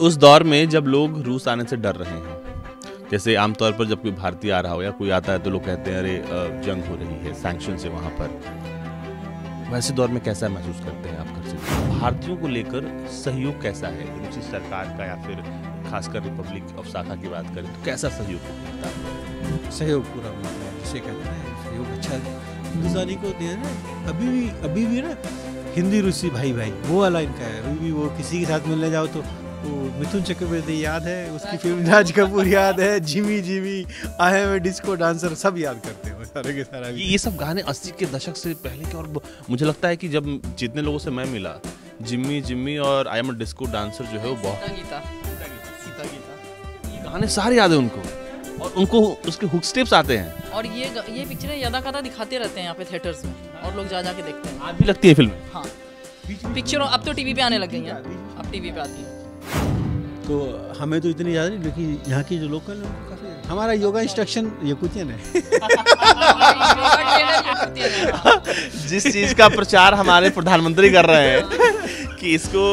उस दौर में जब लोग रूस आने से डर रहे हैं, जैसे आमतौर पर जब कोई भारतीय आ रहा हो या कोई आता है तो लोग कहते हैं अरे जंग हो रही है, सैंक्शन से वहाँ पर, वैसे दौर में कैसा महसूस करते हैं आप घर से? भारतीयों को लेकर सहयोग कैसा है रूसी सरकार का, या फिर खासकर रिपब्लिक ऑफ साखा की बात करें तो कैसा सहयोग मिलता है? सहयोग पूरा मिलता है, जिसे कहते हैं सहयोग अच्छा हिंदुस्तानी को दे ना। अभी भी ना हिंदी रूसी भाई भाई वो वाला इनका है। अभी भी वो किसी के साथ मिलने जाओ तो वो मिथुन चक्रवर्ती याद है, उसकी फिल्म राज कपूर याद है, Jimmy Jimmy, I am a disco dancer, सब याद करते हैं सारे के सारा। ये सब गाने 80 के दशक से पहले के, और मुझे लगता है कि जब जितने लोगों से मैं मिला, जिम्मी जिम्मी और I am a disco dancer जो है वो बहुत ये गाने सारे याद है उनको, और उनको उसके हुक स्टेप्स आते हैं। और ये पिक्चरें यदा कदा दिखाते रहते हैं यहाँ पे थिएटर्स में, और लोग जा के देखते हैं। आज भी लगती है फिल्म? हाँ, पिक्चरों अब तो टीवी पे आने लग गई हैं, अब टीवी पे आती है। तो हमें तो इतनी याद नहीं, लेकिन यहाँ की जो लोकल है उनको काफी। हमारा योगा इंस्ट्रक्शन यकूतियन है। जिस चीज का प्रचार हमारे प्रधानमंत्री कर रहे हैं कि इसको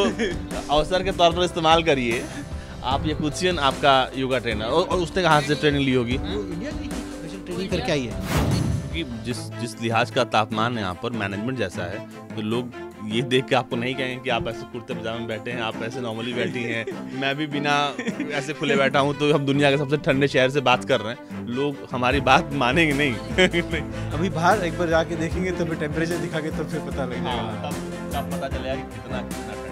अवसर के तौर पर इस्तेमाल करिए, आप यकूतियन आपका योगा ट्रेनर, और उसने कहाँ से ट्रेनिंग ली होगी? इंडिया की स्पेशल ट्रेनिंग करके आई है। क्योंकि जिस लिहाज का तापमान है यहाँ पर, मैनेजमेंट जैसा है, तो लोग ये देख के आपको नहीं कहेंगे कि आप ऐसे कुर्ते पजामे में बैठे हैं, आप ऐसे नॉर्मली बैठी हैं, मैं भी बिना ऐसे खुले बैठा हूँ, तो हम दुनिया के सबसे ठंडे शहर से बात कर रहे हैं, लोग हमारी बात मानेंगे नहीं। अभी बाहर एक बार जाके देखेंगे तो फिर टेम्परेचर दिखा के तो फिर पता लग जाएगा। तब पता चलेगा कि कितना ठंडा।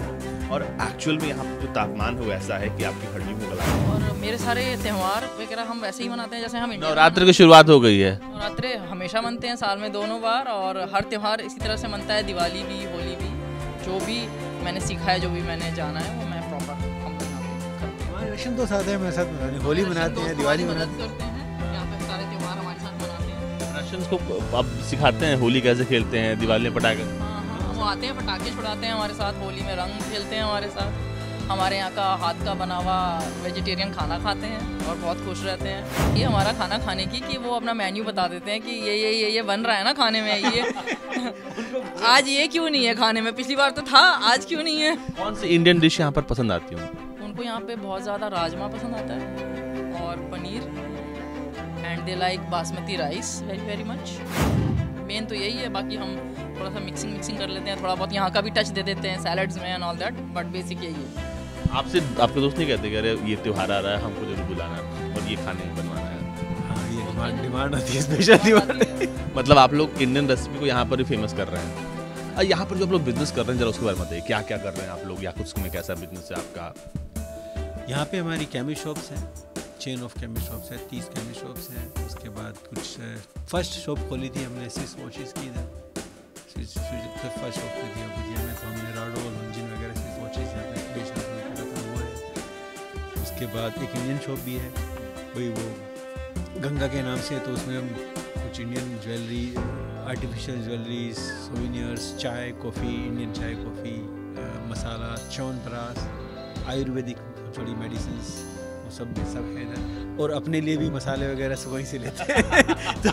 और एक्चुअल में यहाँ जो तापमान है वो ऐसा है कि आपकी हड्डियों को गला। और मेरे सारे त्यौहार वगैरह हम वैसे ही मनाते हैं जैसे हम इंडिया में नवरात्र की शुरुआत हो गई है। नवरात्रे हमेशा मनते हैं साल में 2 बार, और हर त्यौहार इसी तरह से मनता है, दिवाली भी, होली भी। जो भी मैंने सीखा है, जो भी मैंने जाना है, वो मैं प्रॉपर हम करते हैं। हमारे रशियन तो साथ है, मेरे साथ होली मनाते हैं, दिवाली मनाते करते हैं, यहाँ पे सारे त्यौहार हमारे साथ मनाते हैं। रशियंस को अब सिखाते हैं होली कैसे खेलते हैं, दिवाली में पटाखे। हाँ, वो आते हैं, पटाखे छुड़ाते हैं हमारे साथ, होली में रंग खेलते हैं हमारे साथ, हमारे यहाँ का हाथ का बना हुआ वेजिटेरियन खाना खाते हैं और बहुत खुश रहते हैं। ये हमारा खाना खाने की कि वो अपना मेन्यू बता देते हैं कि ये बन रहा है ना खाने में, ये आज ये क्यों नहीं है खाने में, पिछली बार तो था, आज क्यों नहीं है। कौन सी इंडियन डिश यहाँ पर पसंद आती है उनको? यहाँ पे बहुत ज़्यादा राजमा पसंद आता है और paneer, and they like basmati rice very very much. Main तो यही है, बाकी हम थोड़ा सा मिक्सिंग कर लेते हैं, थोड़ा बहुत यहाँ का भी टच दे देते हैं सैलड्स में and all that, but basic यही है। आपसे आपके दोस्त नहीं कहते कि अरे ये त्योहार आ रहा है, हमको जरूर बुलाना और ये खाने बनवाना है? हाँ, ये डिमांड होती है, स्पेशल डिमांड। मतलब आप लोग इंडियन रेसिपी को यहाँ पर ही फेमस कर रहे हैं। यहाँ पर जो आप लोग बिजनेस कर रहे हैं, जरा उसके बारे में बताइए, क्या क्या कर रहे हैं आप लोग, या कुछ में कैसा बिजनेस है आपका? यहाँ पे हमारी कैमी शॉप्स हैं, चेन ऑफ कैमी शॉप्स है, 30 कैमी शॉप्स हैं। उसके बाद कुछ फर्स्ट शॉप खोली थी हमने स्विस वॉचेस की इधर, फर्स्ट शॉप खोली थी अबुजिया में, तो हमने राडो लॉन्जिन वगैरह स्विस वॉचेस यहाँ पे बेचना शुरू करा था, वो है। उसके बाद एक इंडियन शॉप भी है, वही वो गंगा के नाम से है, तो उसमें हम कुछ Indian jewellery, artificial jewelleries, souvenirs, चाय कॉफ़ी, इंडियन चाय कॉफ़ी, मसाला, च्यवनप्राश, आयुर्वेदिक थोड़ी मेडिसिन, वो सब है इधर। और अपने लिए भी मसाले वगैरह सब वहीं से लेते हैं। तो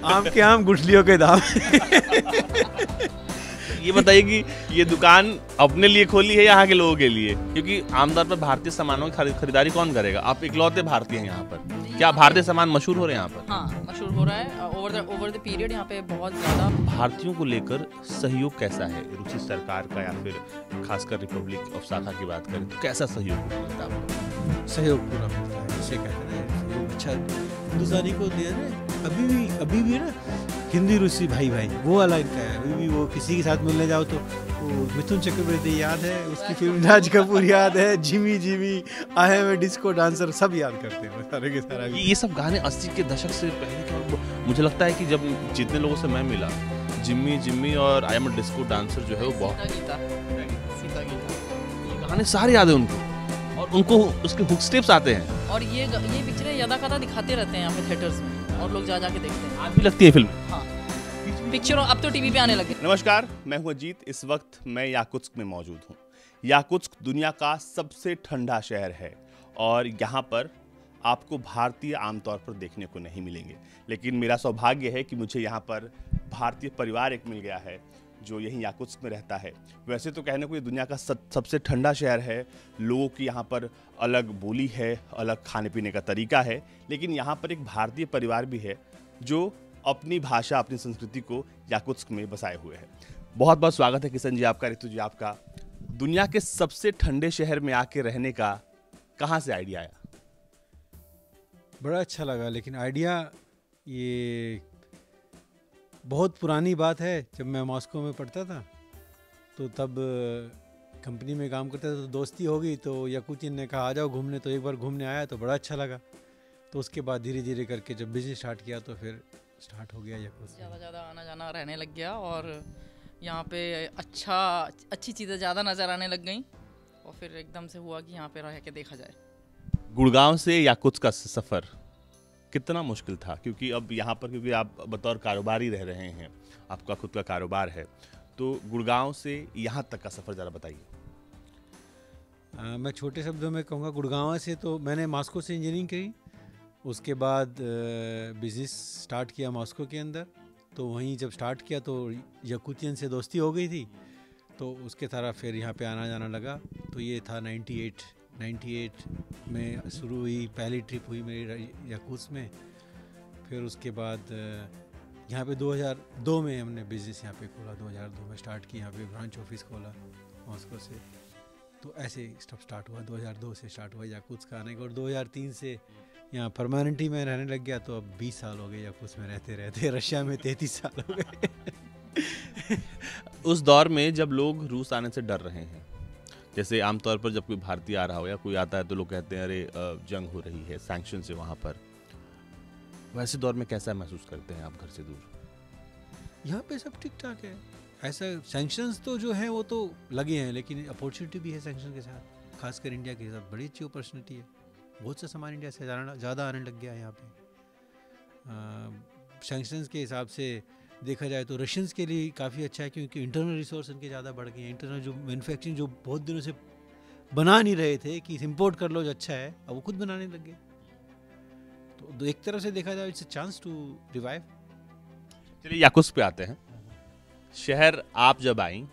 आम के आम, गुठलियों के दाम। ये बताइए कि ये दुकान अपने लिए खोली है यहाँ के लोगों के लिए? क्योंकि आमतौर पर भारतीय सामानों की खरीदारी कौन करेगा? आप इकलौते भारतीय हैं यहाँ पर, क्या भारतीय सामान मशहूर हो रहे हैं यहाँ पर? हाँ, मशहूर हो रहा है ओवर द पीरियड, यहाँ पे बहुत ज़्यादा। भारतीयों को लेकर सहयोग कैसा है रूसी सरकार का, या फिर खासकर रिपब्लिक ऑफ साखा की बात करें तो कैसा सहयोग मिलता है आपको? सहयोग पूरा मिलता है, जिसे कहते हैं सहयोग अच्छा हिंदुस्तानी को दे ना। अभी भी ना हिंदी रूसी भाई भाई वो वाला इनका है। अभी भी वो किसी के साथ मिलने जाओ तो वो मिथुन चक्रवर्ती याद है, उसकी फिल्म राज कपूर याद है, Jimmy Jimmy, I am a disco dancer, सब याद करते हैं सारे के सारा। ये सब गाने 80 के दशक से पहले के, और मुझे लगता है कि जब जितने लोगों से मैं मिला, जिम्मी जिम्मी और I am a disco dancer जो है वो बहुत, ये गाने सारे याद है उनको, और उनको उसके हुक स्टेप्स आते हैं। और ये पिक्चरें यदा कदा दिखाते रहते हैं यहाँ पे थिएटर्स में, और लोग जा के देखते हैं। आज भी लगती है फिल्म? हाँ, पिक्चरों अब तो टीवी पे आने लगे। नमस्कार, मैं हूं अजीत। इस वक्त मैं याकुत्स्क में मौजूद हूं। याकुत्स्क दुनिया का सबसे ठंडा शहर है, और यहाँ पर आपको भारतीय आमतौर पर देखने को नहीं मिलेंगे, लेकिन मेरा सौभाग्य है कि मुझे यहाँ पर भारतीय परिवार एक मिल गया है, जो यहीं याकुत्स्क में रहता है। वैसे तो कहने को ये दुनिया का सबसे ठंडा शहर है, लोगों की यहाँ पर अलग बोली है, अलग खाने पीने का तरीका है, लेकिन यहाँ पर एक भारतीय परिवार भी है जो अपनी भाषा, अपनी संस्कृति को याकुत्स्क में बसाए हुए है। बहुत बहुत स्वागत है किशन जी आपका, ऋतु जी आपका। दुनिया के सबसे ठंडे शहर में आके रहने का कहाँ से आइडिया आया? बड़ा अच्छा लगा, लेकिन आइडिया ये बहुत पुरानी बात है। जब मैं मॉस्को में पढ़ता था तो तब कंपनी में काम करता था, तो दोस्ती हो गई, तो याकुतियन ने कहा आ जाओ घूमने, तो एक बार घूमने आया तो बड़ा अच्छा लगा। तो उसके बाद धीरे धीरे करके जब बिजनेस स्टार्ट किया तो फिर स्टार्ट हो गया याकुत्स्क। ज़्यादा आना जाना रहने लग गया और यहाँ पे अच्छी चीज़ें ज़्यादा नज़र आने लग गई और फिर एकदम से हुआ कि यहाँ पे रह के देखा जाए। गुड़गांव से याकुत्स्क का सफ़र कितना मुश्किल था? क्योंकि अब यहाँ पर क्योंकि आप बतौर कारोबारी रह रहे हैं, आपका खुद का कारोबार है, तो गुड़गांव से यहाँ तक का सफ़र ज़रा बताइए। मैं छोटे शब्दों में कहूँगा, गुड़गांव से तो मैंने मॉस्को से इंजीनियरिंग करी, उसके बाद बिज़नेस स्टार्ट किया मॉस्को के अंदर। तो वहीं जब स्टार्ट किया तो याकुतियन से दोस्ती हो गई थी, तो उसके तरह फिर यहाँ पे आना जाना लगा। तो ये था 98 में शुरू हुई, पहली ट्रिप हुई मेरी याकुत्स्क में। फिर उसके बाद यहाँ पे 2002 में हमने बिज़नेस यहाँ पे खोला, 2002 में स्टार्ट किया, यहाँ पे ब्रांच ऑफिस खोला मॉस्को से। तो ऐसे स्टफ स्टार्ट हुआ, 2002 से स्टार्ट हुआ याकुत्स्क आने का, और 2003 से यहाँ परमानेंटली मैं रहने लग गया। तो अब 20 साल हो गए याकुत्स्क में रहते रहते, रशिया में 33 साल हो गए। उस दौर में जब लोग रूस आने से डर रहे हैं, जैसे आमतौर पर जब कोई भारतीय आ रहा हो या कोई आता है तो लोग कहते हैं अरे जंग हो रही है, सैंक्शन से वहाँ पर, वैसे दौर में कैसा महसूस करते हैं आप घर से दूर? यहाँ पे सब ठीक ठाक है। ऐसा सैंक्शंस तो जो है वो तो लगे हैं, लेकिन अपॉर्चुनिटी भी है सैंक्शन के साथ, खासकर इंडिया के साथ बड़ी अच्छी अपॉर्चुनिटी है। बहुत सा सामान इंडिया से ज़्यादा आने लग गया है यहाँ पे। सैंक्शंस के हिसाब से देखा जाए तो रशियंस के लिए काफ़ी अच्छा है, क्योंकि इंटरनल रिसोर्स उनके ज़्यादा बढ़ गए हैं। इंटरनल जो मैन्युफैक्चरिंग जो बहुत दिनों से बना नहीं रहे थे कि इंपोर्ट कर लो जो अच्छा है, अब वो खुद बनाने लग गए। तो एक तरफ से देखा जाए it's a chance to revive. चलिए याकुत्स्क पे आते हैं। शहर आप जब आई,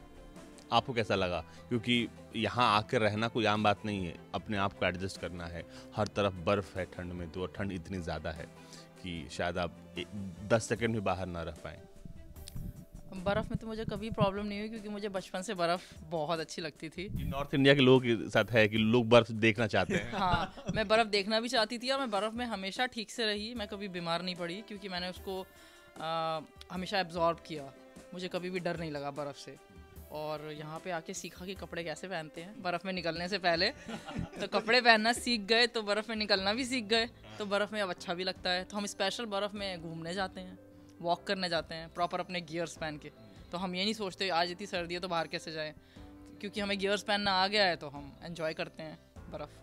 आपको कैसा लगा? क्योंकि यहाँ आकर रहना कोई आम बात नहीं है, अपने आप को एडजस्ट करना है। हर तरफ बर्फ़ है ठंड में, तो ठंड इतनी ज़्यादा है कि शायद आप 10 सेकंड भी बाहर ना रह पाएँ। बर्फ़ में तो मुझे कभी प्रॉब्लम नहीं हुई, क्योंकि मुझे बचपन से बर्फ़ बहुत अच्छी लगती थी। नॉर्थ इंडिया के लोगों के साथ है कि लोग बर्फ़ देखना चाहते हैं। हाँ, मैं बर्फ़ देखना भी चाहती थी और मैं बर्फ़ में हमेशा ठीक से रही। मैं कभी बीमार नहीं पड़ी, क्योंकि मैंने उसको हमेशा एब्जॉर्ब किया। मुझे कभी भी डर नहीं लगा बर्फ़ से। और यहाँ पे आके सीखा कि कपड़े कैसे पहनते हैं बर्फ़ में निकलने से पहले। तो कपड़े पहनना सीख गए, तो बर्फ़ में निकलना भी सीख गए। तो बर्फ़ में अब अच्छा भी लगता है। तो हम स्पेशल बर्फ़ में घूमने जाते हैं, वॉक करने जाते हैं, प्रॉपर अपने गियर्स पहन के। तो हम ये नहीं सोचते आज इतनी सर्दी है तो बाहर कैसे जाएं, क्योंकि हमें गियर्स पहनना आ गया है, तो हम एंजॉय करते हैं बर्फ़।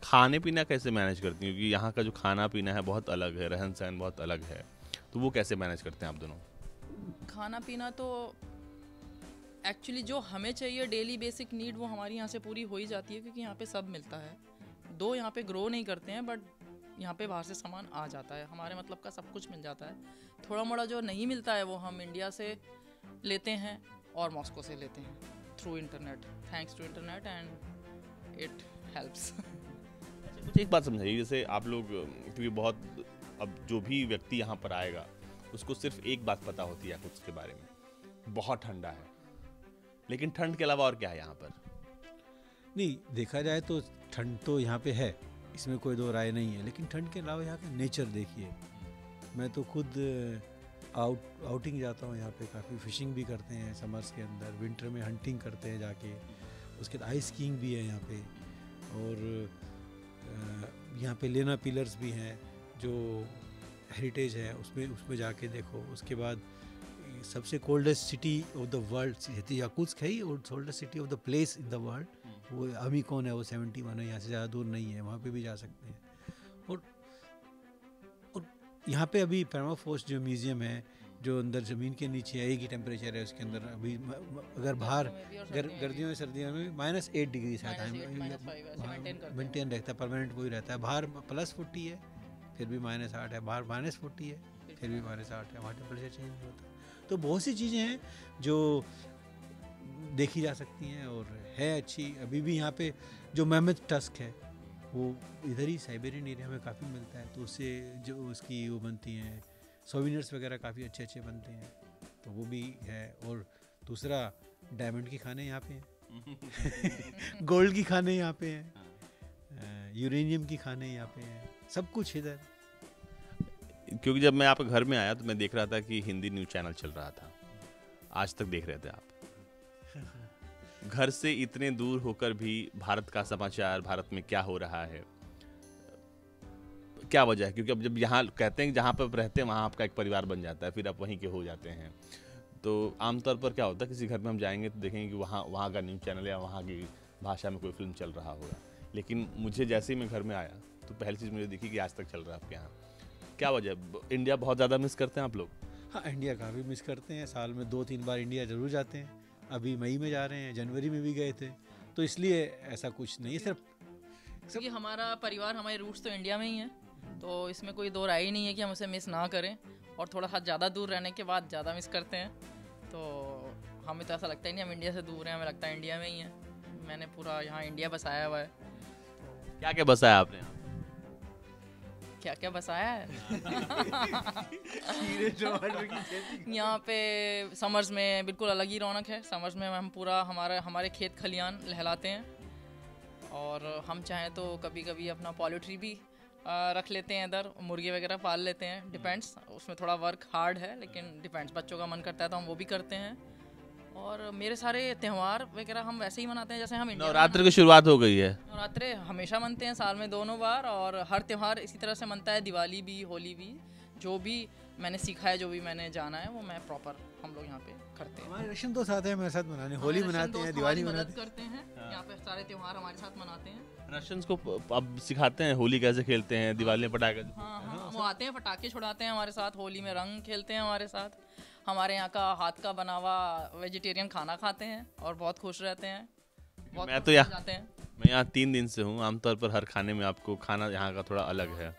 खाने पीना कैसे मैनेज करती हैं? क्योंकि यहाँ का जो खाना पीना है बहुत अलग है, रहन सहन बहुत अलग है, तो वो कैसे मैनेज करते हैं आप दोनों? खाना पीना तो एक्चुअली जो हमें चाहिए डेली बेसिक नीड, वो हमारी यहाँ से पूरी हो ही जाती है, क्योंकि यहाँ पे सब मिलता है। दो यहाँ पे ग्रो नहीं करते हैं, बट यहाँ पे बाहर से सामान आ जाता है, हमारे मतलब का सब कुछ मिल जाता है। थोड़ा मोड़ा जो नहीं मिलता है वो हम इंडिया से लेते हैं और मॉस्को से लेते हैं through internet, thanks to internet, and it helps. मुझे एक बात समझाइए, जैसे आप लोग, क्योंकि बहुत, अब जो भी व्यक्ति यहाँ पर आएगा उसको सिर्फ एक बात पता होती है याकुत्स्क के बारे में, बहुत ठंडा है, लेकिन ठंड के अलावा और क्या है यहाँ पर? नहीं, देखा जाए तो ठंड तो यहाँ पे है, इसमें कोई दो राय नहीं है, लेकिन ठंड के अलावा यहाँ का नेचर देखिए। मैं तो खुद आउटिंग जाता हूँ यहाँ पे, काफ़ी फिशिंग भी करते हैं समर्स के अंदर, विंटर में हंटिंग करते हैं जाके, उसके बाद आइस स्कीइंग भी है यहाँ पे, और यहाँ पे लेना पिलर्स भी हैं जो हेरिटेज है, उसमें जाके देखो। उसके बाद सबसे coldest city of the world Yakutsk है ही, और coldest city of the place in the world वो अमीकोन है, वो 71 है, यहाँ से ज़्यादा दूर नहीं है, वहाँ पे भी जा सकते हैं। और यहाँ पे अभी परमाफ्रॉस्ट जो म्यूज़ियम है, जो अंदर ज़मीन के नीचे है, एक ही टेम्परेचर है उसके अंदर। अभी अगर बाहर गर्दियों में सर्दियों में -8 डिग्री मेंटेन रहता है, परमानेंट वही रहता है। बाहर +40 है फिर भी -8 है, बाहर -40 है फिर भी -8 है, वहाँ टेम्परेचर चेंज नहीं होता। तो बहुत सी चीज़ें हैं जो देखी जा सकती हैं और है अच्छी। अभी भी यहाँ पे जो मैमथ टस्क है वो इधर ही साइबेरियन एरिया में काफ़ी मिलता है, तो उससे जो उसकी वो बनती हैं सोविनियर्स वगैरह काफ़ी अच्छे अच्छे बनते हैं, तो वो भी है। और दूसरा डायमंड की खाने यहाँ पे हैं गोल्ड की खाने यहाँ पे हैं, यूरेनियम की खाने यहाँ पे हैं, सब कुछ इधर। क्योंकि जब मैं आपके घर में आया तो मैं देख रहा था कि हिंदी न्यूज़ चैनल चल रहा था, आज तक देख रहे थे आप। घर से इतने दूर होकर भी भारत का समाचार, भारत में क्या हो रहा है, क्या वजह है? क्योंकि अब जब यहाँ कहते हैं कि जहाँ पर रहते हैं वहाँ आपका एक परिवार बन जाता है, फिर आप वहीं के हो जाते हैं। तो आमतौर पर क्या होता है, किसी घर में हम जाएंगे तो देखेंगे कि वहाँ का न्यूज़ चैनल या वहाँ की भाषा में कोई फिल्म चल रहा होगा, लेकिन मुझे जैसे ही मैं घर में आया तो पहली चीज़ मुझे दिखी कि आज तक चल रहा है आपके यहाँ। क्या वजह? इंडिया बहुत ज़्यादा मिस करते हैं आप लोग? हाँ, इंडिया काफ़ी मिस करते हैं, साल में 2-3 बार इंडिया ज़रूर जाते हैं। अभी मई में जा रहे हैं, जनवरी में भी गए थे, तो इसलिए ऐसा कुछ नहीं है। सिर्फ क्योंकि हमारा परिवार, हमारे रूट्स तो इंडिया में ही हैं, तो इसमें कोई दो राय ही नहीं है कि हम उसे मिस ना करें, और थोड़ा सा ज़्यादा दूर रहने के बाद ज़्यादा मिस करते हैं। तो हमें तो ऐसा लगता ही नहीं हम इंडिया से दूर हैं, हमें लगता है इंडिया में ही है। मैंने पूरा यहाँ इंडिया बसाया हुआ है। क्या क्या बसाया आपने यहाँ? क्या क्या बसाया है यहाँ पे समर्स में बिल्कुल अलग ही रौनक है। समर्स में हम पूरा हमारे खेत खलियान लहलाते हैं, और हम चाहें तो कभी कभी अपना पोल्ट्री भी रख लेते हैं इधर, मुर्गे वगैरह पाल लेते हैं, डिपेंड्स। उसमें थोड़ा वर्क हार्ड है, लेकिन डिपेंड्स, बच्चों का मन करता है तो हम वो भी करते हैं। और मेरे सारे त्यौहार वगैरह हम वैसे ही मनाते हैं जैसे हम इंडिया में नवरात्र की शुरुआत हो गई है। नवरात्रे हमेशा मनते हैं, साल में 2 बार, और हर त्यौहार इसी तरह से मनता है, दिवाली भी, होली भी। जो भी मैंने सीखा है, जो भी मैंने जाना है, वो मैं प्रॉपर हम लोग यहाँ पे करते हैं। हमारे रशियन दोस्त आते हैं हमारे साथ मनाने, होली मनाते हैं, दिवाली मनाते करते हैं, यहाँ पे सारे त्यौहार हमारे साथ मनाते हैं। रशियंस को अब सिखाते हैं होली कैसे खेलते हैं, दिवाली में पटाखे। हाँ, वो आते हैं, पटाखे छुड़ाते हैं हमारे साथ, होली में रंग खेलते हैं हमारे साथ, हमारे यहाँ का हाथ का बना हुआ वेजिटेरियन खाना खाते हैं और बहुत खुश रहते हैं। मैं तो यहाँ 3 दिन से हूँ। आमतौर पर हर खाने में आपको खाना यहाँ का थोड़ा अलग है,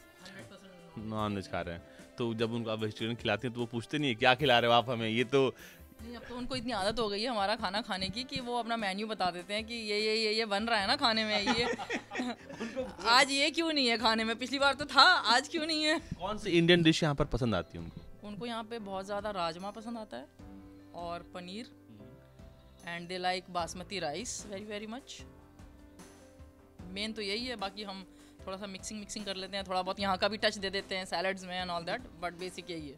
नॉन वेज खा रहे हैं, तो जब उनको आप वेजिटेरियन खिलाते हैं तो वो पूछते नहीं है क्या खिला रहे हो आप हमें। ये तो नहीं, अब तो उनको इतनी आदत हो गई है हमारा खाना खाने की कि वो अपना मेन्यू बता देते हैं कि ये बन रहा है ना खाने में, ये आज ये क्यों नहीं है खाने में, पिछली बार तो था, आज क्यों नहीं है। कौन सी इंडियन डिश यहाँ पर पसंद आती है उनको? यहाँ पे बहुत ज़्यादा राजमा पसंद आता है और paneer, and they like basmati rice very very much. Main तो यही है, बाकी हम थोड़ा सा मिक्सिंग कर लेते हैं, थोड़ा बहुत यहाँ का भी टच दे देते हैं सैलड्स में and all that, but basic यही है।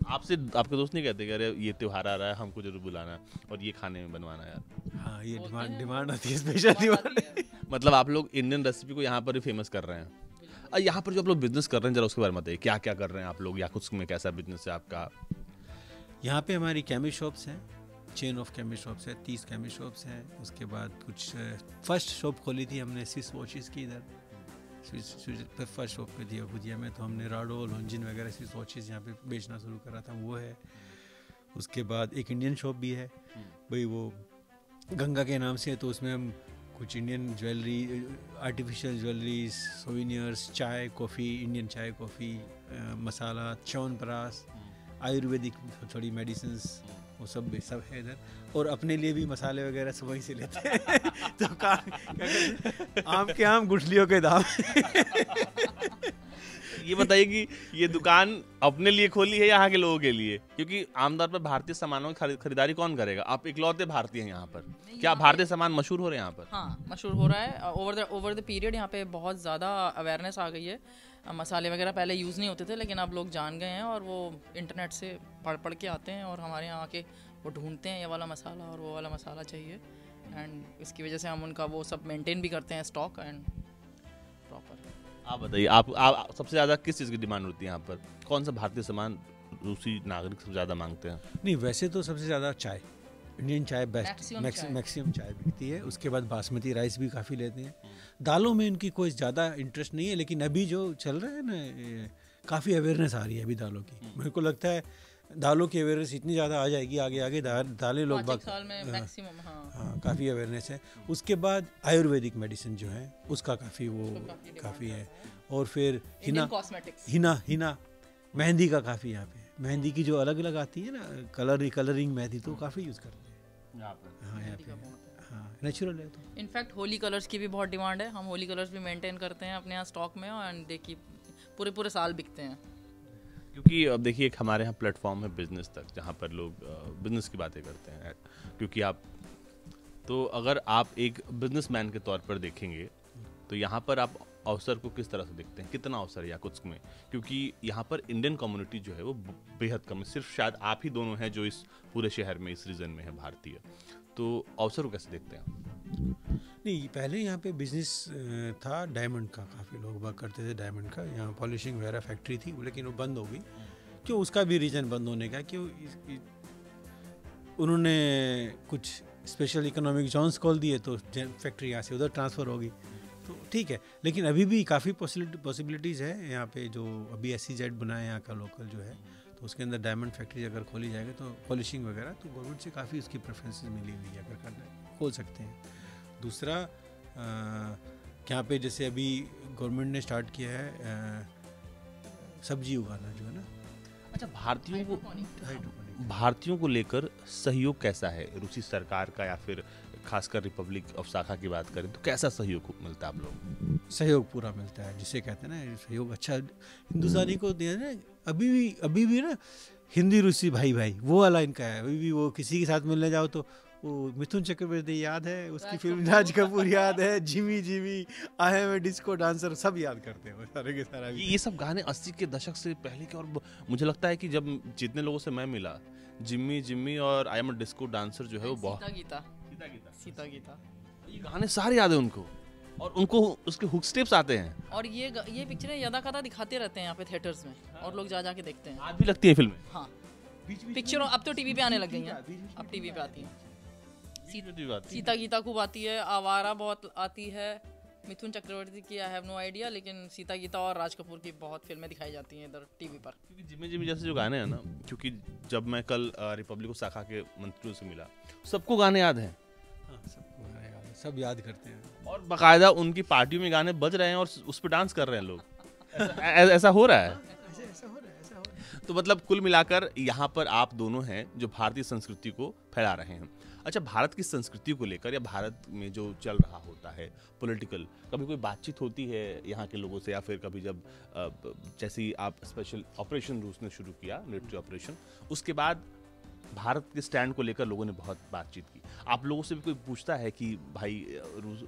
आपसे आपके दोस्त नहीं कहते कि अरे ये त्योहार आ रहा है, हमको जरूर बुलाना और ये खाने में बनवाना यार? हाँ, ये डिमांड आती है, स्पेशल डिमांड। मतलब आप लोग इंडियन रेसिपी को यहाँ पर ही फेमस कर रहे हैं। यहाँ पर जो आप लोग बिजनेस कर रहे हैं, जरा उसके बारे में बताइए, क्या क्या कर रहे हैं आप लोग, या कुछ में कैसा बिजनेस है आपका? यहाँ पे हमारी कैमी शॉप्स हैं, चेन ऑफ कैमी शॉप्स है, 30 कैमी शॉप्स हैं। उसके बाद कुछ फर्स्ट शॉप खोली थी हमने स्विस वॉचेस की इधर, फिर फर्स्ट शॉप पे थी भुजिया में, तो हमने राडो लॉन्जिन वगैरह स्विस वॉचेस यहाँ पे बेचना शुरू करा था, वो है। उसके बाद एक इंडियन शॉप भी है भाई, वो गंगा के नाम से है, तो उसमें हम कुछ Indian jewellery, artificial jewellery, souvenirs, चाय कॉफ़ी, इंडियन चाय कॉफ़ी, मसाला, च्यवनप्राश, आयुर्वेदिक थोड़ी मेडिसिन्स, वो सब है इधर। और अपने लिए भी मसाले वगैरह सब वहीं से लेते हैं तो क्या कहते हैं, आम के आम गुठलियों के दाम। ये बताइए कि ये दुकान अपने लिए खोली है यहाँ के लोगों के लिए? क्योंकि आमतौर पर भारतीय सामानों की खरीदारी कौन करेगा? आप इकलौते भारतीय हैं यहाँ पर, क्या भारतीय सामान मशहूर हो रहे हैं यहाँ पर? हाँ, मशहूर हो रहा है। ओवर द पीरियड यहाँ पे बहुत ज़्यादा अवेयरनेस आ गई है। मसाले वगैरह पहले यूज़ नहीं होते थे, लेकिन अब लोग जान गए हैं, और वो इंटरनेट से पढ़ के आते हैं और हमारे यहाँ आके वो ढूंढते हैं ये वाला मसाला और वो वाला मसाला चाहिए, एंड इसकी वजह से हम उनका वो सब मेंटेन भी करते हैं, स्टॉक एंड प्रॉपर। आप बताइए, आप सबसे ज़्यादा किस चीज़ की डिमांड होती है यहाँ पर? कौन सा भारतीय सामान रूसी नागरिक सबसे ज़्यादा मांगते हैं? नहीं, वैसे तो सबसे ज़्यादा चाय, इंडियन चाय बेस्ट, मैक्सिमम चाय बिकती है। उसके बाद बासमती राइस भी काफ़ी लेते हैं। दालों में इनकी कोई ज़्यादा इंटरेस्ट नहीं है, लेकिन अभी जो चल रहा है ना, काफ़ी अवेयरनेस आ रही है अभी दालों की। मेरे को लगता है दालों की अवेयरनेस इतनी ज़्यादा आ जाएगी आगे दालें लोग 5 साल में मैक्सिमम। हाँ, काफ़ी अवेयरनेस है। उसके बाद आयुर्वेदिक मेडिसिन जो है उसका काफ़ी है। और फिर हिना मेहंदी का काफ़ी यहाँ पे मेहंदी की जो अलग अलग आती है ना कलरिंग मेहंदी, तो काफ़ी यूज़ करते हैं यहाँ पर। हाँ यहाँ पे। हाँ नेचुरल है तो। इनफैक्ट होली कलर्स की भी बहुत डिमांड है, हम होली कलर्स भी मेंटेन करते हैं अपने यहाँ स्टॉक में, एंड देखिए पूरे साल बिकते हैं। क्योंकि अब देखिए एक हमारे यहाँ प्लेटफॉर्म है बिजनेस तक, जहाँ पर लोग बिजनेस की बातें करते हैं। क्योंकि अगर आप एक बिजनेसमैन के तौर पर देखेंगे तो यहाँ पर आप अवसर को किस तरह से देखते हैं, कितना अवसर है याकुत्स्क में? क्योंकि यहाँ पर इंडियन कम्युनिटी जो है वो बेहद कम है, सिर्फ शायद आप ही दोनों हैं जो इस पूरे शहर में, इस रीजन में है भारतीय। तो अवसर को कैसे देखते हैं? नहीं, पहले यहाँ पे बिजनेस था डायमंड का, काफ़ी लोग वर्क करते थे डायमंड का, यहाँ पॉलिशिंग वगैरह फैक्ट्री थी, लेकिन वो बंद हो गई। क्यों? उसका भी रीज़न बंद होने का, क्यों उन्होंने कुछ स्पेशल इकोनॉमिक जोन्स खोल दिए, तो फैक्ट्री यहाँ से उधर ट्रांसफ़र होगी, तो ठीक है। लेकिन अभी भी काफ़ी पॉसिबिलिटीज़ है यहाँ पे, जो अभी SEZ बना है यहाँ का लोकल जो है, तो उसके अंदर डायमंड फैक्ट्री अगर खोली जाएगी तो पॉलिशिंग वगैरह, तो गवर्नमेंट से काफ़ी उसकी प्रेफरेंसेस मिली हुई है, अगर करना खोल सकते हैं। दूसरा यहाँ पे जैसे अभी गवर्नमेंट ने स्टार्ट किया है सब्जी उगाना, जो है ना। अच्छा, भारतीयों को लेकर सहयोग कैसा है रूसी सरकार का, या फिर खासकर रिपब्लिक ऑफ साखा की बात करें तो कैसा सहयोग मिलता है आप लोग? सहयोग पूरा मिलता है, जिसे कहते हैं ना सहयोग अच्छा। हिंदुस्तानी को दिया ना, अभी भी ना हिंदी रूसी भाई वो वाला इनका है। अभी भी वो किसी के साथ मिलने जाओ तो वो मिथुन चक्रवर्ती याद है, उसकी फिल्म राज कपूर याद है, Jimmy I am a disco dancer, सब याद करते हैं सारे के सारा। ये सब गाने 80 के दशक से पहले के, और मुझे लगता है कि जब जितने लोगों से मैं मिला, जिमी और I am a disco dancer जो है वो बहुत सीता गीता ये गाने सारे याद है उनको, और उनको उसके हुक स्टेप्स आते हैं। और ये पिक्चरें यदा कदा दिखाते रहते हैं यहाँ पे थिएटर्स में, और लोग जा के देखते हैं। आज भी लगती है फिल्में। हाँ, पिक्चरों अब तो टीवी पे आने लग गई हैं, अब टीवी पे आती हैं। सीता गीता खूब आती है, आवारा बहुत आती है, मिथुन चक्रवर्ती की आई हैव नो आइडिया, लेकिन सीता गीता और राज कपूर की बहुत फिल्में दिखाई जाती हैं इधर टीवी पर। क्योंकि जिमी जैसे जो गाने हैं ना, क्योंकि जब मैं कल रिपब्लिक ऑफ साखा के मंत्रियों से मिला, सबको गाने याद हैं। हाँ, सबको गाने याद है, सब याद करते हैं, और बाकायदा उनकी पार्टियों में गाने बज रहे हैं और उस पर डांस कर रहे हैं लोग। ऐसा हो रहा है। ऐसा हो रहा है। तो मतलब कुल मिलाकर यहाँ पर आप दोनों हैं जो भारतीय संस्कृति को फैला रहे हैं। अच्छा, भारत की संस्कृति को लेकर, या भारत में जो चल रहा होता है पॉलिटिकल, कभी कोई बातचीत होती है यहाँ के लोगों से, या फिर कभी जब जैसे ही आप स्पेशल ऑपरेशन रूस ने शुरू किया, मिलिट्री ऑपरेशन, उसके बाद भारत के स्टैंड को लेकर लोगों ने बहुत बातचीत की। आप लोगों से भी कोई पूछता है कि भाई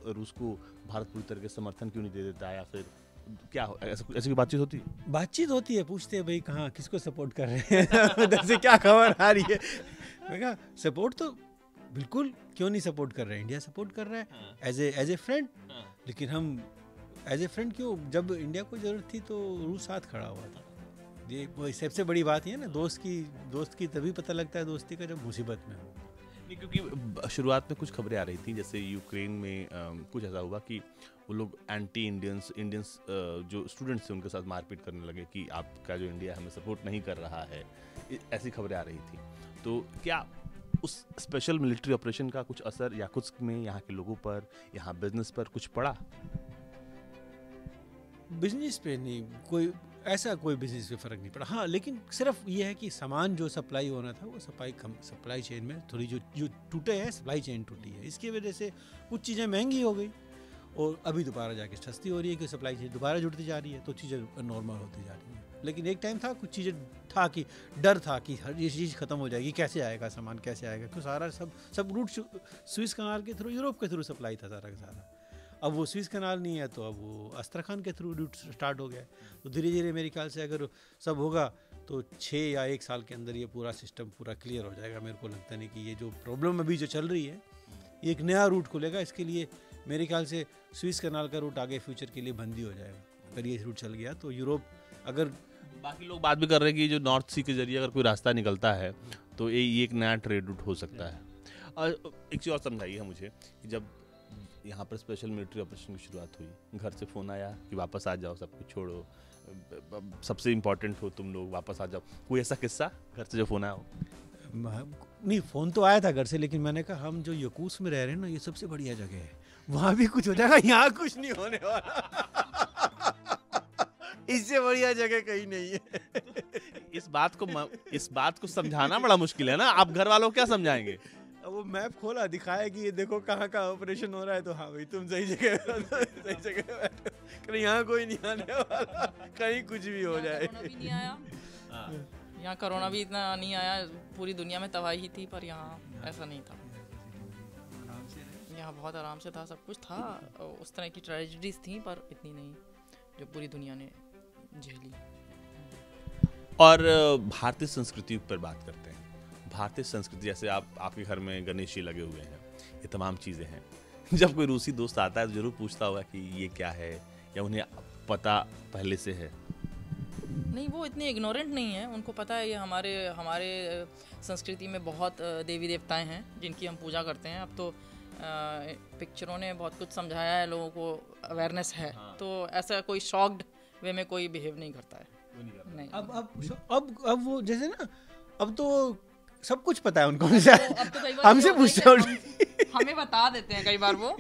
रूस को भारत पूरी तरह से समर्थन क्यों नहीं दे देता, या फिर क्या ऐसी कोई बातचीत होती है? बातचीत होती है, पूछते हैं भाई कहाँ किसको सपोर्ट कर रहे हैं, उधर से क्या खबर आ रही है। मैं कहा सपोर्ट तो बिल्कुल, क्यों नहीं सपोर्ट कर रहे हैं, इंडिया सपोर्ट कर रहा है एज ए फ्रेंड। लेकिन हम एज ए फ्रेंड क्यों, जब इंडिया को जरूरत थी तो रूस साथ खड़ा हुआ था। ये वो सबसे बड़ी बात है ना, दोस्त की तभी पता लगता है दोस्ती का जब मुसीबत में हो। क्योंकि शुरुआत में कुछ खबरें आ रही थी, जैसे यूक्रेन में कुछ ऐसा हुआ कि वो लोग एंटी इंडियंस जो स्टूडेंट्स थे उनके साथ मारपीट करने लगे कि आपका जो इंडिया हमें सपोर्ट नहीं कर रहा है, ऐसी खबरें आ रही थी। तो क्या उस स्पेशल मिलिट्री ऑपरेशन का कुछ असर याकुत्स्क में यहाँ के लोगों पर, यहाँ बिजनेस पर कुछ पड़ा? बिजनेस पे नहीं, कोई बिजनेस पे फ़र्क नहीं पड़ा। हाँ, लेकिन सिर्फ ये है कि सामान जो सप्लाई होना था वो सप्लाई चेन में थोड़ी जो टूटे है, सप्लाई चेन टूटी है, इसकी वजह से कुछ चीज़ें महंगी हो गई, और अभी दोबारा जाके सस्ती हो रही है कि सप्लाई चेन दोबारा जुड़ती जा रही है, तो चीज़ें नॉर्मल होती जा रही हैं। लेकिन एक टाइम था, कुछ चीज़ें था कि डर था कि हर ये चीज़ ख़त्म हो जाएगी, कैसे आएगा सामान, कैसे आएगा, क्योंकि सारा सब रूट स्विस कनाल के थ्रू, यूरोप के थ्रू सप्लाई था सारा का सारा। अब वो स्विस कनाल नहीं है, तो अब वो अस्त्रखान के थ्रू रूट स्टार्ट हो गया। तो धीरे धीरे मेरे ख्याल से अगर सब होगा तो 6 या 1 साल के अंदर ये पूरा सिस्टम पूरा क्लियर हो जाएगा। मेरे को लगता नहीं कि ये जो प्रॉब्लम अभी जो चल रही है, एक नया रूट खुलेगा। इसके लिए मेरे ख्याल से स्विस कनाल का रूट आगे फ्यूचर के लिए बंद ही हो जाएगा। अगर ये रूट चल गया तो यूरोप, अगर बाकी लोग बात भी कर रहे हैं कि जो नॉर्थ सी के जरिए अगर कोई रास्ता निकलता है तो ये एक नया ट्रेड रूट हो सकता है। और एक चीज़ और समझाइए मुझे कि जब यहाँ पर स्पेशल मिलिट्री ऑपरेशन की शुरुआत हुई, घर से फ़ोन आया कि वापस आ जाओ, सब कुछ छोड़ो, सबसे इम्पोर्टेंट हो तुम लोग, वापस आ जाओ, कोई ऐसा किस्सा घर से जो फ़ोन आया हो? नहीं, फ़ोन तो आया था घर से, लेकिन मैंने कहा हम जो याकुत्स्क में रह रहे हैं ना, ये सबसे बढ़िया जगह है, वहाँ भी कुछ हो जाएगा, यहाँ कुछ नहीं होने वाला। इससे बढ़िया जगह कहीं नहीं है। इस बात को समझाना बड़ा मुश्किल है ना। आप घर वालों को क्या समझाएंगे? अब वो मैप खोला, दिखाया कि ये देखो कहाँ का ऑपरेशन हो रहा है, तो हाँ भाई तुम सही जगह सही जगह बैठो, यहाँ कोई नहीं आने वाला, कहीं कुछ भी हो जाए। कोरोना भी नहीं आया, यहाँ कोरोना भी इतना नहीं आया, पूरी दुनिया में तबाही थी, पर यहाँ ऐसा नहीं था। यहाँ बहुत आराम से था, सब कुछ था, उस तरह की ट्रेजेडीज थी पर इतनी नहीं जो पूरी दुनिया ने झेली। और भारतीय संस्कृति पर बात करते हैं। भारतीय संस्कृति, जैसे आपके घर में गणेश जी लगे हुए हैं, ये तमाम चीज़ें हैं। जब कोई रूसी दोस्त आता है तो जरूर पूछता होगा कि ये क्या है, या उन्हें पता पहले से है? नहीं, वो इतने इग्नोरेंट नहीं है, उनको पता है ये हमारे संस्कृति में बहुत देवी देवताएं हैं जिनकी हम पूजा करते हैं। अब तो पिक्चरों ने बहुत कुछ समझाया है, लोगों को अवेयरनेस है। हाँ। तो ऐसा कोई शॉक्ड वे में कोई बिहेव नहीं करता है। नहीं। अब वो जैसे ना, अब तो सब कुछ पता है उनको, हमसे पूछते हैं, हमें बता देते हैं कई बार, वो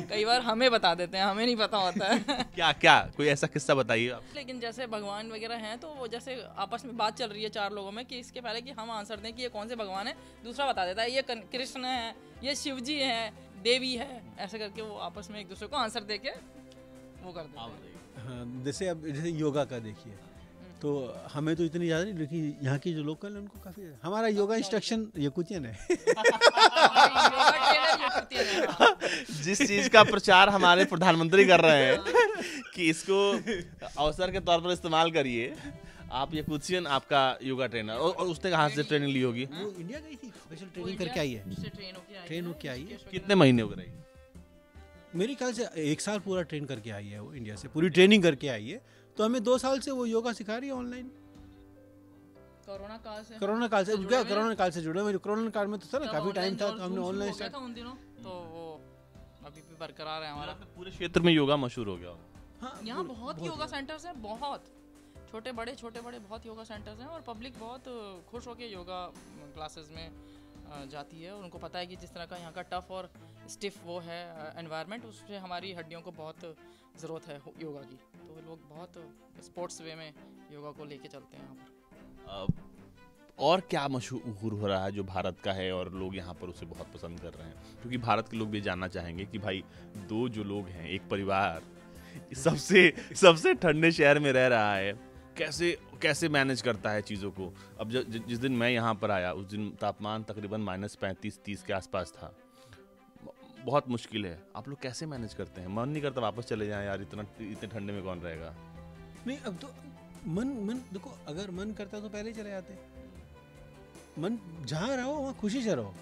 कई बार हमें बता देते हैं, हमें नहीं पता होता है। क्या कोई ऐसा किस्सा बताइए आप। लेकिन जैसे भगवान वगैरह हैं, तो वो जैसे आपस में बात चल रही है चार लोगों में कि इसके पहले कि हम आंसर दें कि ये कौन से भगवान है, दूसरा बता देता है ये कृष्ण है, ये शिव जी है, देवी है, ऐसे करके वो आपस में एक दूसरे को आंसर दे के वो कर देते हैं। हाँ, जैसे योगा का देखिए, तो हमें तो इतनी ज़्यादा नहीं, लेकिन यहाँ की जो लोकल है उनको काफ़ी। हमारा योगा इंस्ट्रक्शन याकुतियन है। जिस चीज़ का प्रचार हमारे प्रधानमंत्री कर रहे हैं कि इसको अवसर के तौर पर इस्तेमाल करिए, आप याकुतियन आपका योगा ट्रेनर, और उसने कहाँ से ट्रेनिंग ली होगी? वो इंडिया गई थी, स्पेशल ट्रेनिंग करके आई है, ट्रेन होके आई है। कितने महीने हो गए? मेरे ख्याल से 1 साल पूरा ट्रेन करके आई है वो, इंडिया से पूरी ट्रेनिंग करके आई है। तो हमें 2 साल से वो योगा सिखा रही है ऑनलाइन। कोरोना काल से कोरोना काल से जुड़े। कोरोना काल में तो था ना, काफी टाइम था, तो हमने ऑनलाइन स्टार्ट उन दिनों, तो वो अभी भी बरकरार है हमारा। पूरे क्षेत्र में योगा मशहूर हो गया। हाँ, यहाँ बहुत योगा सेंटर्स हैं, बहुत छोटे बड़े बहुत योगा सेंटर्स हैं, और पब्लिक बहुत खुश होकर योगा क्लासेस में जाती है। और उनको पता है कि जिस तरह का यहाँ का टफ और स्टिफ वो है एनवायरनमेंट, उससे हमारी हड्डियों को बहुत ज़रूरत है योगा की, तो वो लोग बहुत स्पोर्ट्स वे में योगा को लेके चलते हैं यहाँ पर। और क्या मशहूर हो रहा है जो भारत का है और लोग यहाँ पर उसे बहुत पसंद कर रहे हैं? क्योंकि भारत के लोग भी जानना चाहेंगे कि भाई, दो जो लोग हैं, एक परिवार सबसे ठंडे शहर में रह रहा है, कैसे मैनेज करता है चीज़ों को। अब जिस दिन मैं यहाँ पर आया, उस दिन तापमान तकरीबन -35-30 के आसपास था। बहुत मुश्किल है। आप लोग कैसे मैनेज करते हैं? मन नहीं करता वापस चले जाएं यार, इतने ठंडे में कौन रहेगा? नहीं, अब तो मन देखो, अगर मन करता तो पहले चले जाते। मन जहाँ रहो वहाँ खुशी से रहो,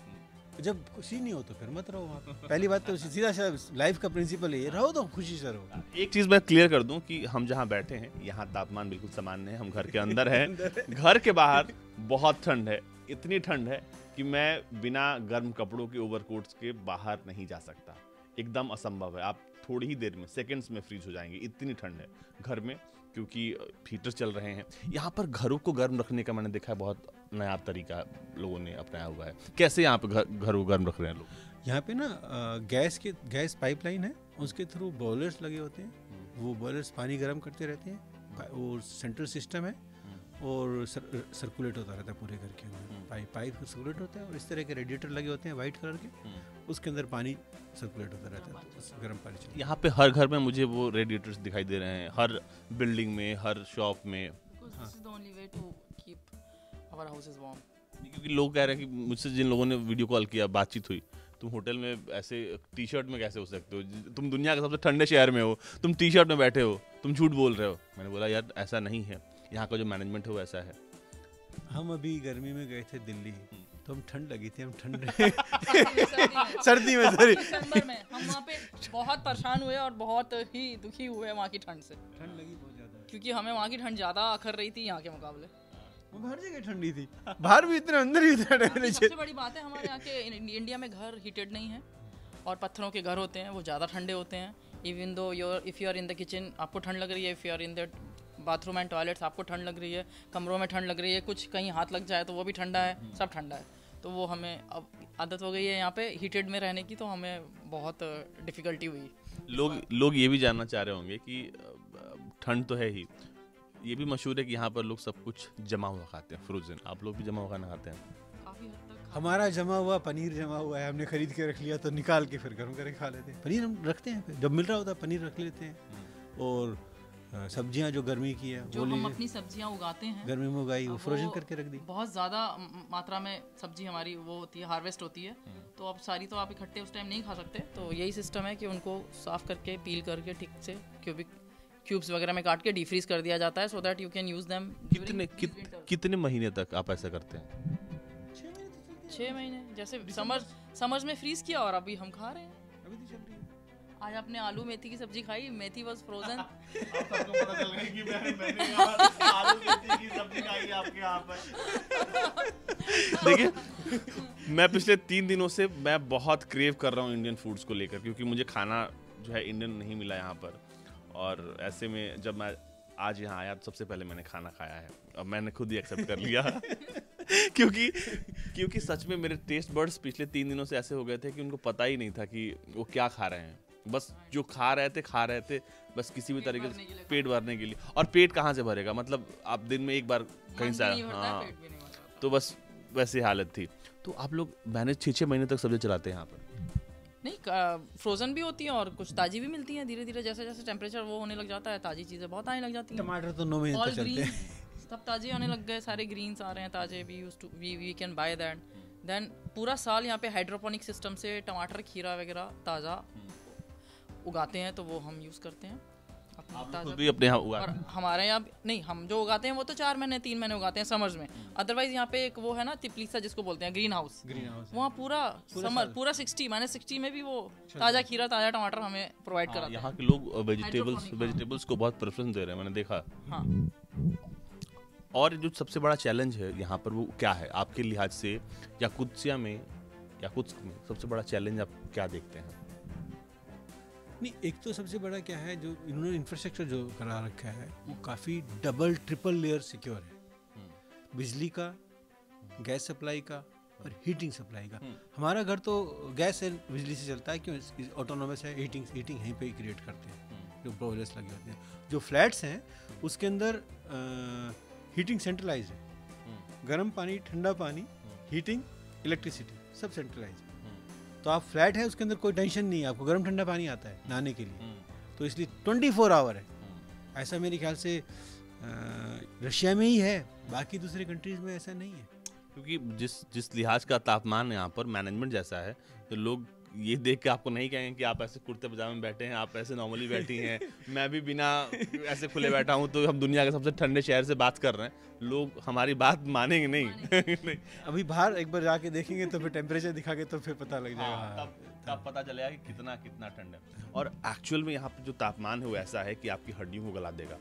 जब खुशी नहीं हो तो फिर मत रहो वहाँ। पहली बात तो सीधा लाइफ का प्रिंसिपल है, रहो तो खुशी से रहो। एक चीज़ मैं क्लियर कर दूं कि हम जहाँ बैठे हैं यहाँ तापमान बिल्कुल सामान्य है। हम घर के अंदर हैं, घर के बाहर बहुत ठंड है। इतनी ठंड है कि मैं बिना गर्म कपड़ों के, ओवरकोट्स के बाहर नहीं जा सकता। एकदम असंभव है। आप थोड़ी ही देर में, सेकंड्स में फ्रीज हो जाएंगे, इतनी ठंड है घर में, क्योंकि हीटर चल रहे हैं। यहाँ पर घरों को गर्म रखने का मैंने देखा है बहुत नया तरीका लोगों ने अपनाया हुआ है। कैसे यहाँ पे घरों को गर्म रख रहे हैं लोग? यहाँ पे ना गैस पाइपलाइन है, उसके थ्रू बॉयलर्स लगे होते हैं। वो बॉयलर्स पानी गर्म करते रहते हैं। वो सेंट्रल सिस्टम है और सर्कुलेट होता रहता है पूरे घर के अंदर। पाइप सर्कुलेट होता है, और इस तरह के रेडिएटर लगे होते हैं वाइट कलर के, उसके अंदर पानी सर्कुलेट होता रहता है, गर्म पानी चलता है। यहाँ पे हर घर में मुझे वो रेडिएटर्स दिखाई दे रहे हैं, हर बिल्डिंग में, हर शॉप में। क्योंकि लोग कह रहे हैं कि मुझसे जिन लोगों ने वीडियो कॉल किया, बातचीत हुई, तुम होटल में ऐसे टी-शर्ट में कैसे हो सकते हो? तुम दुनिया के सबसे ठंडे शहर में हो, तुम टी-शर्ट में बैठे हो, तुम झूठ बोल रहे हो। मैंने बोला यार ऐसा नहीं है, यहाँ का जो मैनेजमेंट है वो ऐसा है। हम अभी गर्मी में गए थे दिल्ली, तो हम ठंड लगी थी, हम ठंड सर्दी में हम वहाँ पे बहुत परेशान हुए और बहुत ही दुखी हुए वहाँ की ठंड से। ठंड लगी बहुत ज़्यादा, क्योंकि हमें वहाँ की ठंड ज़्यादा आखिर रही थी यहाँ के मुकाबले। हर जगह ठंडी थी, बाहर भी इतना, अंदर भी इतना। सबसे बड़ी बात है, हमारे यहाँ के इंडिया में घर हीटेड नहीं है, और पत्थरों के घर होते हैं, वो ज़्यादा ठंडे होते हैं। Even though if you are in the kitchen आपको ठंड लग रही है, if you are in the bathroom and toilets आपको ठंड लग रही है, कमरों में ठंड लग रही है, कुछ कहीं हाथ लग जाए तो वो भी ठंडा है, सब ठंडा है। तो वो हमें अब आदत हो गई है यहाँ पे हीटेड में रहने की, तो हमें बहुत डिफ़िकल्टी हुई। लोग ये भी जानना चाह रहे होंगे कि ठंड तो है ही, ये भी मशहूर है कि यहाँ पर लोग सब कुछ जमा हुआ खाते हैं, फ्रोजन। आप लोग भी जमा हुआ खाना खाते हैं? काफ़ी हद तक हमारा जमा हुआ पनीर जमा हुआ है, हमने खरीद के रख लिया तो निकाल के फिर गर्म करके खा लेते हैं। पनीर हम रखते हैं, फिर जब मिल रहा होता है पनीर रख लेते हैं। और सब्जियां जो गर्मी की है जो हम अपनी सब्जियां उगाते हैं गर्मी में उगाई, वो फ्रोजन करके रख दी। बहुत ज़्यादा मात्रा में सब्जी हमारी वो होती है, हार्वेस्ट होती है, तो अब सारी तो आप इकट्ठे उस टाइम नहीं खा सकते। तो यही सिस्टम है कि उनको साफ़ करके पील करके ठीक से क्यूब्स वगैरह में काट के डीफ्रीज कर दिया जाता है, so that you can use them. कितने महीने तक आप ऐसा करते हैं? 6 महीने। जैसे समर्स में फ्रीज किया और अभी हम खा रहे हैं। अभी तो चल रही है। आज आपने आलू मेथी की सब्जी खाई, मेथी वाज फ्रोजन। सबको पता चल गया कि मैंने आलू मेथी की सब्जी खाई आपके यहाँ पर। देखिए, मैं पिछले 3 दिनों से मैं बहुत क्रेव कर रहा हूँ इंडियन फूड्स को लेकर, क्योंकि मुझे खाना जो है इंडियन नहीं मिला यहाँ पर। और ऐसे में जब मैं आज यहाँ आया तो सबसे पहले मैंने खाना खाया है, और मैंने खुद ही एक्सेप्ट कर लिया। क्योंकि सच में मेरे टेस्ट बर्ड्स पिछले 3 दिनों से ऐसे हो गए थे कि उनको पता ही नहीं था कि वो क्या खा रहे हैं। बस जो खा रहे थे बस किसी भी तरीके से पेट भरने के लिए। और पेट कहाँ से भरेगा, मतलब आप दिन में एक बार कहीं से, हाँ, तो बस वैसी हालत थी। तो आप लोग मैनेज 6-6 महीने तक सब्जी चलाते हैं यहाँ पर? नहीं, फ्रोजन भी होती हैं और कुछ ताजी भी मिलती हैं। धीरे धीरे जैसे जैसे टेम्परेचर वो होने लग जाता है, ताजी चीज़ें बहुत आने लग जाती हैं। टमाटर तो 9 महीने तक चलते हैं। सब ताजे आने लग गए, सारे ग्रीन्स आ रहे हैं ताजे। We can buy that. Then पूरा साल यहाँ पे हाइड्रोपोनिक सिस्टम से टमाटर, खीरा वगैरह ताज़ा उगाते हैं, तो वो हम यूज़ करते हैं अपने भी अपने यहाँ उगाते हैं। हमारे यहाँ नहीं, हम जो उगाते हैं वो तो 4 महीने 3 महीने उगाते हैं समर्स में। अदरवाइज यहाँ पे एक वो है ना तिपलीसा जिसको बोलते हैं, ग्रीन हाउस, वहाँ पूरा समर पूरा 60 में भी वो ताज़ा खीरा ताज़ा टमाटर हमें प्रोवाइड कराते हैं। यहाँ के लोग वेजिटेबल्स को बहुत प्रेफरेंस दे रहे हैं, मैंने देखा। हाँ। और जो सबसे बड़ा चैलेंज है यहाँ पर वो क्या है आपके लिहाज से, या कुत्सिया में या कुछ में सबसे बड़ा चैलेंज आप क्या देखते हैं? नहीं, एक तो सबसे बड़ा क्या है, जो इन्होंने इंफ्रास्ट्रक्चर जो करा रखा है वो काफ़ी डबल ट्रिपल लेयर सिक्योर है। बिजली का, गैस सप्लाई का और हीटिंग सप्लाई का। हमारा घर तो गैस से बिजली से चलता है, क्यों, ऑटोनोमस है, हीटिंग यहीं पे ही क्रिएट करते हैं, जो बोयलर्स लगे होते हैं। जो फ्लैट्स हैं उसके अंदर हीटिंग सेंट्रलाइज है, गर्म पानी, ठंडा पानी, हीटिंग, इलेक्ट्रिसिटी सब सेंट्रलाइज है। तो आप फ्लैट है उसके अंदर कोई टेंशन नहीं है, आपको गर्म ठंडा पानी आता है नहाने के लिए, तो इसलिए 24 आवर है। ऐसा मेरे ख्याल से रशिया में ही है, बाकी दूसरे कंट्रीज में ऐसा नहीं है। क्योंकि जिस लिहाज का तापमान यहाँ पर मैनेजमेंट जैसा है, तो लोग ये देख के आपको नहीं कहेंगे कि आप ऐसे कुर्ते पजामे में बैठे हैं, आप ऐसे नॉर्मली बैठी हैं, मैं भी बिना ऐसे खुले बैठा हूँ, तो हम दुनिया के सबसे ठंडे शहर से बात कर रहे हैं। लोग हमारी बात मानेंगे नहीं। नहीं। अभी बाहर एक बार जाके देखेंगे तो फिर टेम्परेचर दिखा के तो फिर पता लग जाएगा। तब पता चलेगा कि कितना ठंड है। और एक्चुअल में यहाँ पर जो तापमान है वो ऐसा है कि आपकी हड्डियों को गला देगा।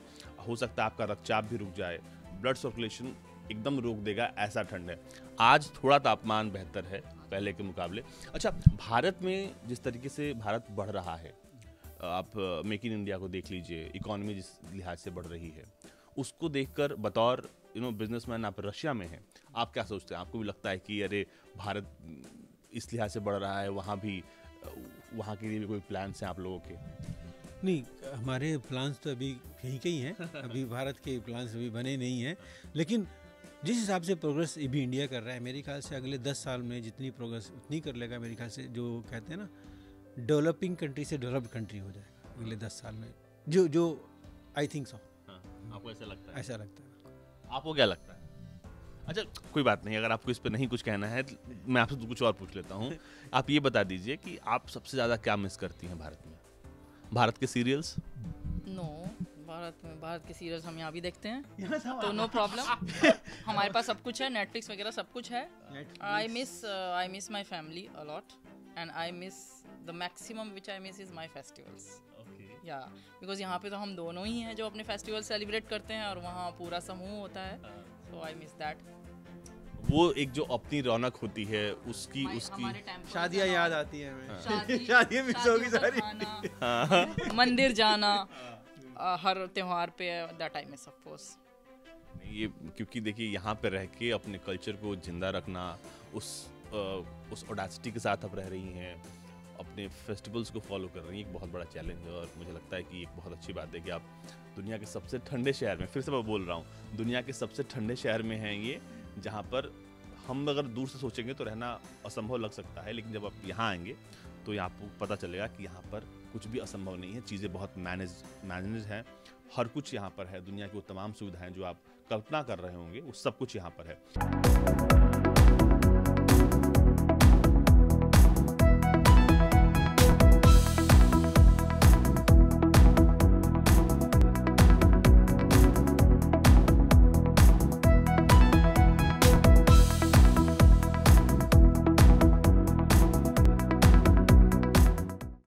हो सकता है आपका रक्तचाप भी रुक जाए, ब्लड सर्कुलेशन एकदम रोक देगा, ऐसा ठंड है। आज थोड़ा तापमान बेहतर है पहले के मुकाबले। अच्छा, भारत में जिस तरीके से भारत बढ़ रहा है, आप मेक इन इंडिया को देख लीजिए, इकोनॉमी जिस लिहाज से बढ़ रही है, उसको देखकर बतौर बिजनेसमैन आप रशिया में हैं, आप क्या सोचते हैं? आपको भी लगता है कि अरे भारत इस लिहाज से बढ़ रहा है, वहाँ के लिए भी कोई प्लान्स हैं आप लोगों के? नहीं, हमारे प्लान्स तो अभी यहीं के ही हैं। अभी भारत के प्लान्स अभी बने नहीं हैं, लेकिन जिस हिसाब से प्रोग्रेस अभी इंडिया कर रहा है, मेरे ख्याल से अगले 10 साल में जितनी प्रोग्रेस उतनी कर लेगा। मेरे ख्याल से जो कहते हैं ना, डेवलपिंग कंट्री से डेवलप्ड कंट्री हो जाएगा अगले 10 साल में, जो आई थिंक सो। आपको ऐसा लगता है? ऐसा लगता है। आपको क्या लगता है? अच्छा, कोई बात नहीं, अगर आपको इस पर नहीं कुछ कहना है, मैं आपसे कुछ और पूछ लेता हूँ। आप ये बता दीजिए कि आप सबसे ज़्यादा क्या मिस करती हैं भारत में? भारत के सीरियल्स? नो, भारत के सीरियल्स हम यहाँ भी देखते हैं, तो नो प्रॉब्लम। हमारे पास सब कुछ है, नेटफ्लिक्स वगैरह सब कुछ है। I miss my family a lot, and I miss the maximum which I miss is my festivals. या बिकॉज यहाँ पे तो हम दोनों ही हैं जो अपने फेस्टिवल सेलिब्रेट करते हैं, और वहाँ पूरा समूह होता है, सो आई मिस दैट। वो एक जो अपनी रौनक होती है उसकी शादियाँ याद आती है हमें। शादियाँ मिस होगी सारी। मंदिर जाना हर त्योहार पे, that I miss of course. ये क्योंकि देखिए यहाँ पे रह के अपने कल्चर को जिंदा रखना, उस ऑडेसिटी के साथ आप रह रही हैं, अपने फेस्टिवल्स को फॉलो कर रही हैं, एक बहुत बड़ा चैलेंज है। और मुझे लगता है कि एक बहुत अच्छी बात है कि आप दुनिया के सबसे ठंडे शहर में, फिर से मैं बोल रहा हूँ, दुनिया के सबसे ठंडे शहर में हैं ये, जहाँ पर हम अगर दूर से सोचेंगे तो रहना असंभव लग सकता है, लेकिन जब आप यहाँ आएंगे तो यहाँ आपको पता चलेगा कि यहाँ पर कुछ भी असंभव नहीं है। चीज़ें बहुत मैनेज हैं, हर कुछ यहाँ पर है। दुनिया की वो तमाम सुविधाएं जो आप कल्पना कर रहे होंगे वो सब कुछ यहाँ पर है।